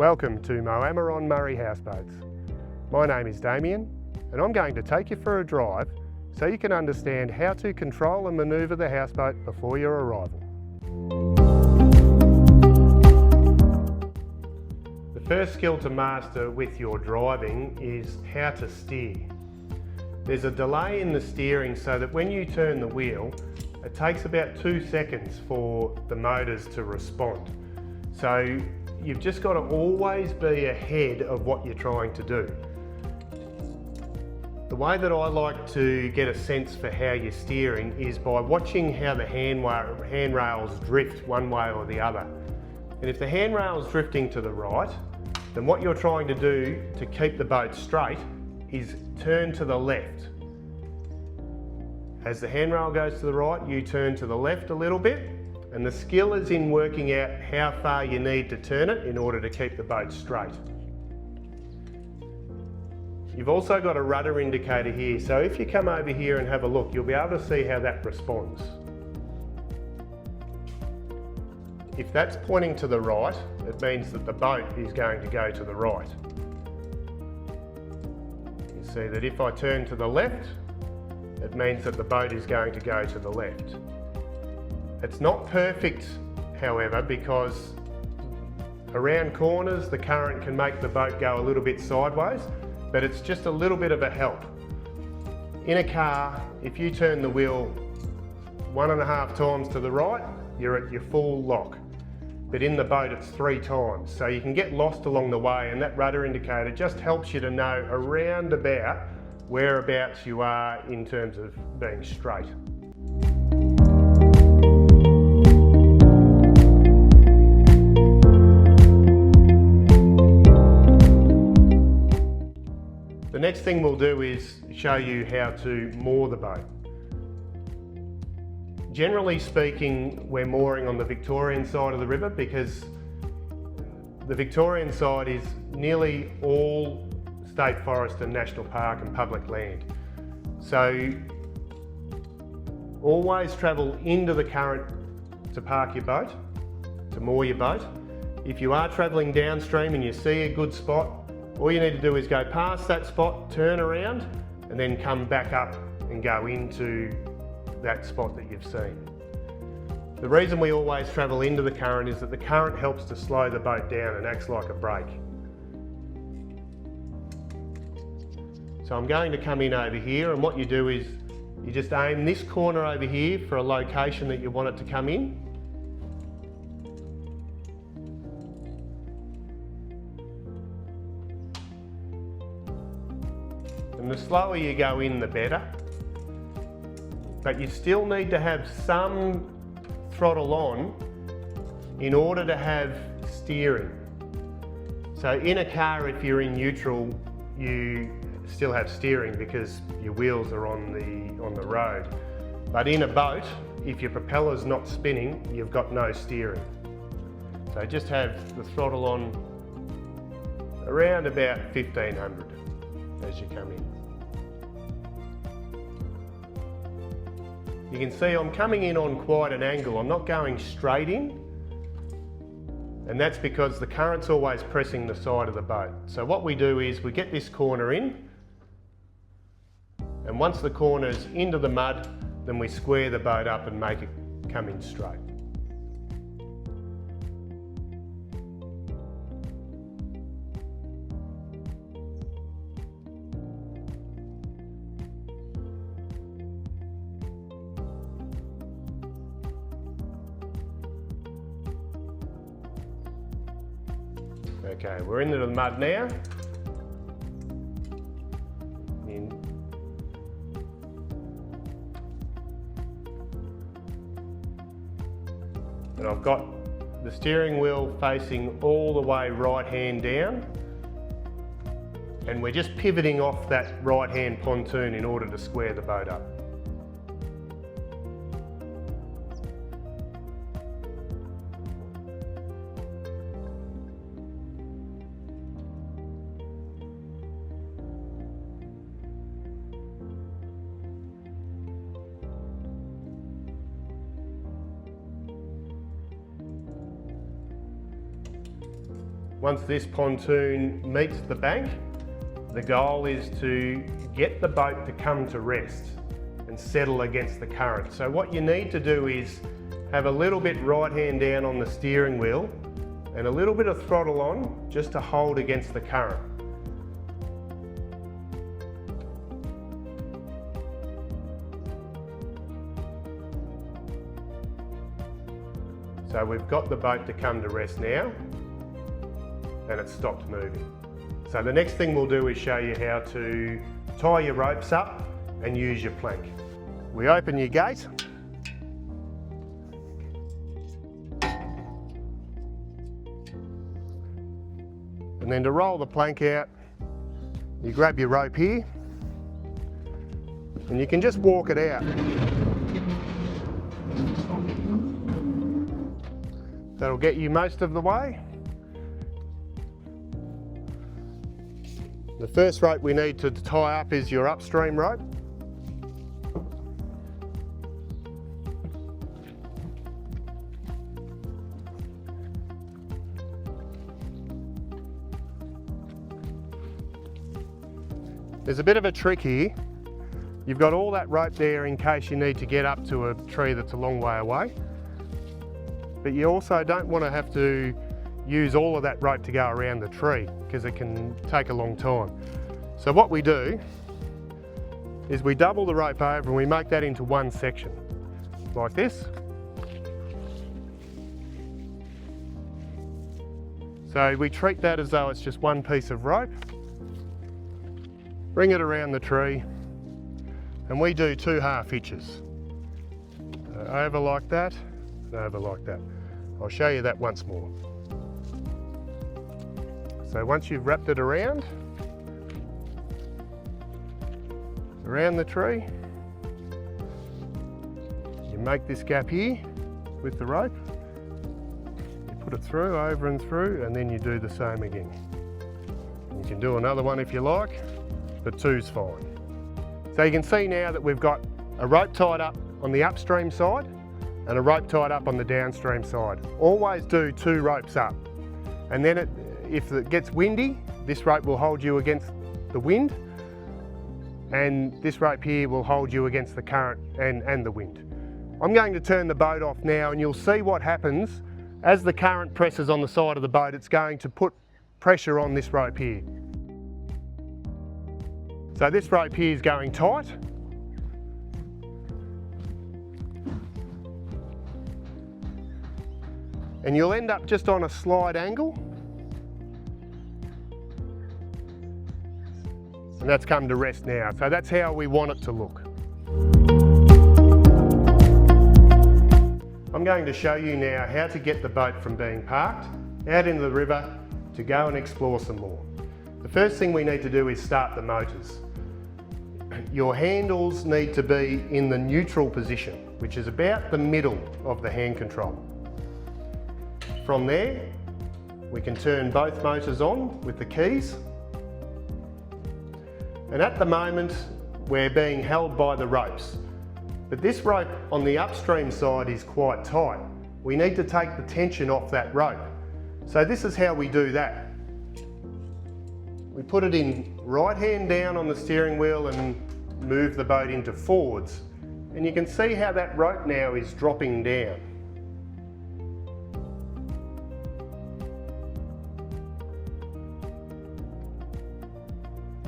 Welcome to Moama on Murray Houseboats. My name is Damien and I'm going to take you for a drive so you can understand how to control and manoeuvre the houseboat before your arrival. The first skill to master with your driving is how to steer. There's a delay in the steering so that when you turn the wheel, it takes about 2 seconds for the motors to respond. So you've just got to always be ahead of what you're trying to do. The way that I like to get a sense for how you're steering is by watching how the handrails drift one way or the other. And if the handrail is drifting to the right, then what you're trying to do to keep the boat straight is turn to the left. As the handrail goes to the right, you turn to the left a little bit, and the skill is in working out how far you need to turn it in order to keep the boat straight. You've also got a rudder indicator here, so if you come over here and have a look, you'll be able to see how that responds. If that's pointing to the right, it means that the boat is going to go to the right. You see that if I turn to the left, it means that the boat is going to go to the left. It's not perfect, however, because around corners the current can make the boat go a little bit sideways, but it's just a little bit of a help. In a car, if you turn the wheel 1.5 times to the right, you're at your full lock. But in the boat it's 3 times, so you can get lost along the way, and that rudder indicator just helps you to know around about whereabouts you are in terms of being straight. The next thing we'll do is show you how to moor the boat. Generally speaking, we're mooring on the Victorian side of the river because the Victorian side is nearly all state forest and national park and public land. So always travel into the current to park your boat, to moor your boat. If you are travelling downstream and you see a good spot, all you need to do is go past that spot, turn around, and then come back up and go into that spot that you've seen. The reason we always travel into the current is that the current helps to slow the boat down and acts like a brake. So I'm going to come in over here, and what you do is you just aim this corner over here for a location that you want it to come in. And the slower you go in, the better. But you still need to have some throttle on in order to have steering. So in a car, if you're in neutral, you still have steering because your wheels are on the road. But in a boat, if your propeller's not spinning, you've got no steering. So just have the throttle on around about 1500 as you come in. You can see I'm coming in on quite an angle. I'm not going straight in, and that's because the current's always pressing the side of the boat. So what we do is we get this corner in, and once the corner's into the mud, then we square the boat up and make it come in straight. Okay, we're into the mud now. And I've got the steering wheel facing all the way right hand down, and we're just pivoting off that right hand pontoon in order to square the boat up. once this pontoon meets the bank, the goal is to get the boat to come to rest and settle against the current. So what you need to do is have a little bit right hand down on the steering wheel and a little bit of throttle on just to hold against the current. So we've got the boat to come to rest now and it's stopped moving. So the next thing we'll do is show you how to tie your ropes up and use your plank. We open your gate. And then to roll the plank out, you grab your rope here and you can just walk it out. That'll get you most of the way. The first rope we need to tie up is your upstream rope. There's a bit of a trick here. You've got all that rope there in case you need to get up to a tree that's a long way away. But you also don't want to have to use all of that rope to go around the tree because it can take a long time. So what we do is we double the rope over and we make that into one section, like this. So we treat that as though it's just one piece of rope. Bring it around the tree and we do 2 half hitches. Over like that and over like that. I'll show you that once more. So once you've wrapped it around the tree, you make this gap here with the rope, you put it through, over and through, and then you do the same again. You can do another one if you like, but 2's fine. So you can see now that we've got a rope tied up on the upstream side and a rope tied up on the downstream side. Always do 2 ropes up. And then if it gets windy, this rope will hold you against the wind, and this rope here will hold you against the current and the wind. I'm going to turn the boat off now and you'll see what happens as the current presses on the side of the boat. It's going to put pressure on this rope here. So this rope here is going tight. And you'll end up just on a slide angle. And that's come to rest now. So that's how we want it to look. I'm going to show you now how to get the boat from being parked out into the river to go and explore some more. The first thing we need to do is start the motors. Your handles need to be in the neutral position, which is about the middle of the hand control. From there, we can turn both motors on with the keys. And at the moment, we're being held by the ropes. But this rope on the upstream side is quite tight. We need to take the tension off that rope. So this is how we do that. We put it in right hand down on the steering wheel and move the boat into forwards. And you can see how that rope now is dropping down.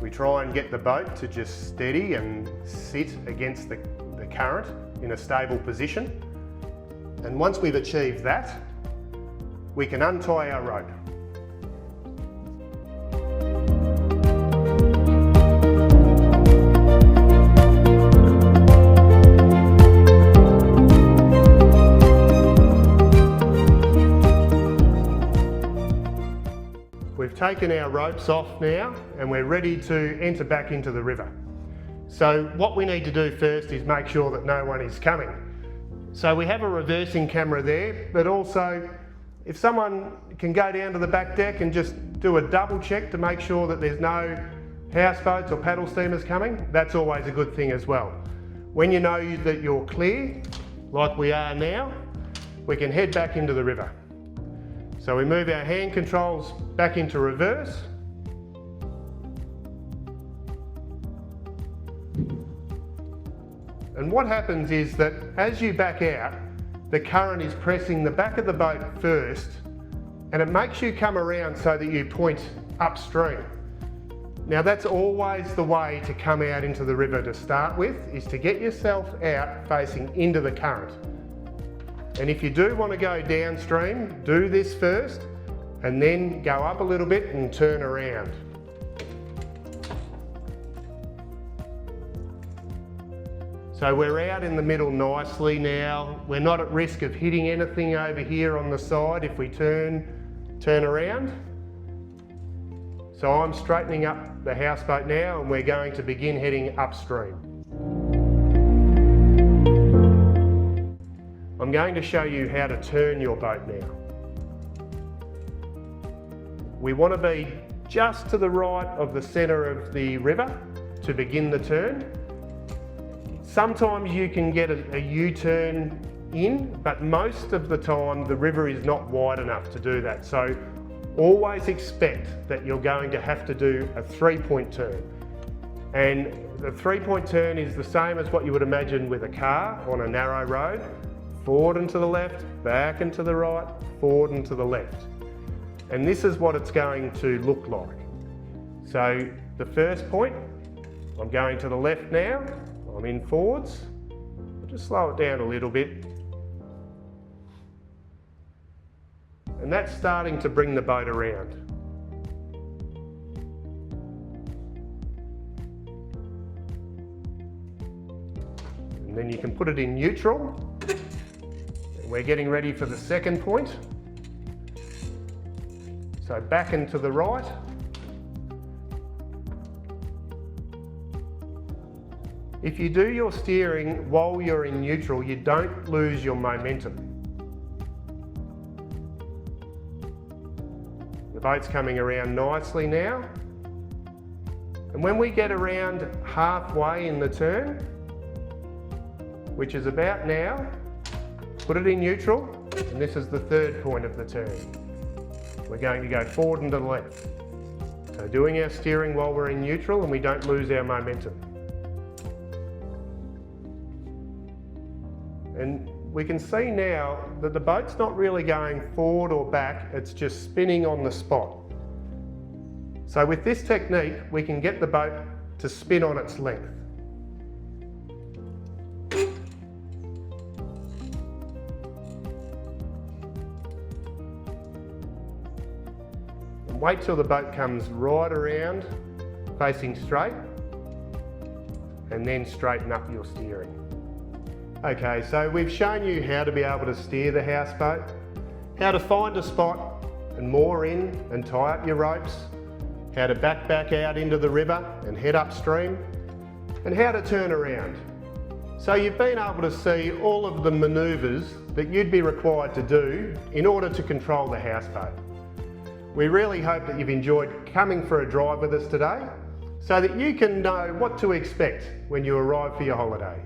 We try and get the boat to just steady and sit against the current in a stable position. And once we've achieved that, we can untie our rope. We've taken our ropes off now and we're ready to enter back into the river. So what we need to do first is make sure that no one is coming. So we have a reversing camera there, but also if someone can go down to the back deck and just do a double check to make sure that there's no houseboats or paddle steamers coming, that's always a good thing as well. When you know that you're clear, like we are now, we can head back into the river. So we move our hand controls back into reverse. And what happens is that as you back out, the current is pressing the back of the boat first, and it makes you come around so that you point upstream. Now that's always the way to come out into the river to start with, is to get yourself out facing into the current. And if you do want to go downstream, do this first, and then go up a little bit and turn around. So we're out in the middle nicely now. We're not at risk of hitting anything over here on the side if we turn around. So I'm straightening up the houseboat now, and we're going to begin heading upstream. I'm going to show you how to turn your boat now. We want to be just to the right of the centre of the river to begin the turn. Sometimes you can get a U-turn in, but most of the time the river is not wide enough to do that. So always expect that you're going to have to do a 3-point turn. And the 3-point turn is the same as what you would imagine with a car on a narrow road. Forward and to the left, back and to the right, forward and to the left. And this is what it's going to look like. So the first point, I'm going to the left now, I'm in forwards. I'll just slow it down a little bit. And that's starting to bring the boat around. And then you can put it in neutral. And we're getting ready for the second point. So back and to the right. If you do your steering while you're in neutral, you don't lose your momentum. The boat's coming around nicely now. And when we get around halfway in the turn, which is about now, put it in neutral, and this is the third point of the turn. We're going to go forward and to the left. So doing our steering while we're in neutral and we don't lose our momentum. And we can see now that the boat's not really going forward or back, it's just spinning on the spot. So with this technique, we can get the boat to spin on its length. And wait till the boat comes right around, facing straight, and then straighten up your steering. Okay, so we've shown you how to be able to steer the houseboat, how to find a spot and moor in and tie up your ropes, how to back out into the river and head upstream, and how to turn around. So you've been able to see all of the manoeuvres that you'd be required to do in order to control the houseboat. We really hope that you've enjoyed coming for a drive with us today so that you can know what to expect when you arrive for your holiday.